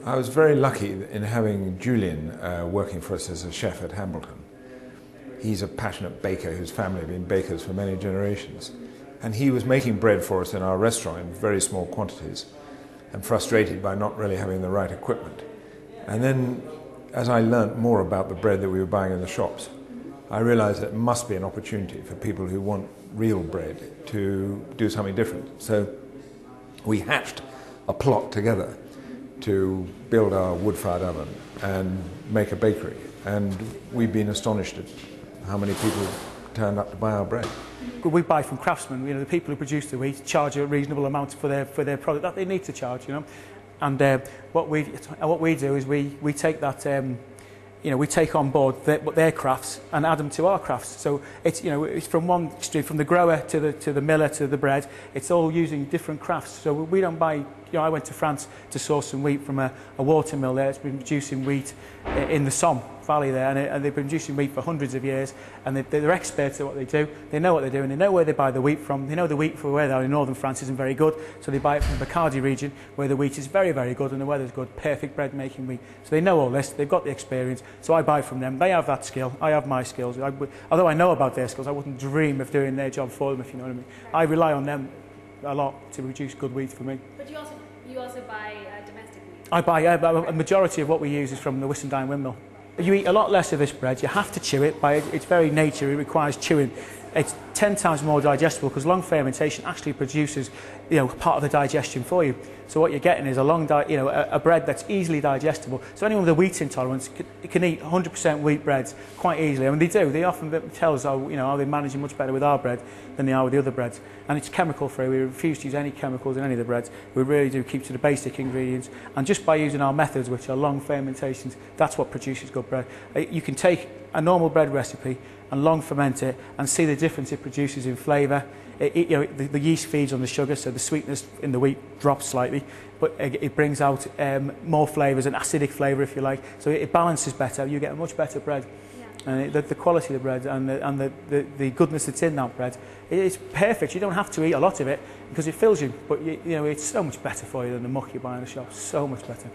I was very lucky in having Julian working for us as a chef at Hambleton. He's a passionate baker whose family have been bakers for many generations. And he was making bread for us in our restaurant in very small quantities and frustrated by not really having the right equipment. And then, as I learnt more about the bread that we were buying in the shops, I realized that it must be an opportunity for people who want real bread to do something different. So we hatched a plot together to build our wood-fired oven and make a bakery. And we've been astonished at how many people turned up to buy our bread. We buy from craftsmen. The people who produce the wheat charge a reasonable amount for their product that they need to charge. And what we do is we take that. We take on board their crafts and add them to our crafts. So it's from one extreme, from the grower to the miller to the bread. It's all using different crafts. So we don't buy. I went to France to source some wheat from a watermill there. It's been producing wheat in the Somme Valley there, and they've been producing wheat for hundreds of years. And they're experts at what they do. They know what they're doing. They know where they buy the wheat from. They know the wheat for where they are in northern France isn't very good, so they buy it from the Picardy region where the wheat is very, very good and the weather's good. Perfect bread making wheat. So they know all this. They've got the experience. So I buy from them. They have that skill. I have my skills. Although I know about their skills, I wouldn't dream of doing their job for them, if you know what I mean. I rely on them a lot to produce good wheat for me. But you also buy domestic wheat? I buy, a majority of what we use is from the Whissendine windmill. You eat a lot less of this bread. You have to chew it. By its very nature, it requires chewing. It's 10 times more digestible because long fermentation actually produces, part of the digestion for you. So what you're getting is a bread that's easily digestible. So anyone with a wheat intolerance can eat 100% wheat breads quite easily. I mean, they do. They often tell us how they're managing much better with our bread than they are with the other breads. And it's chemical free. We refuse to use any chemicals in any of the breads. We really do keep to the basic ingredients. And just by using our methods, which are long fermentations, that's what produces good bread. You can take a normal bread recipe and long ferment it and see the difference it produces in flavour. The yeast feeds on the sugar, so the sweetness in the wheat drops slightly, but it brings out more flavours, an acidic flavour if you like, so it balances better. You get a much better bread. Yeah. And the quality of the bread and the goodness that's in that bread, it's perfect. You don't have to eat a lot of it because it fills you, but it's so much better for you than the muck you buy in the shop, so much better.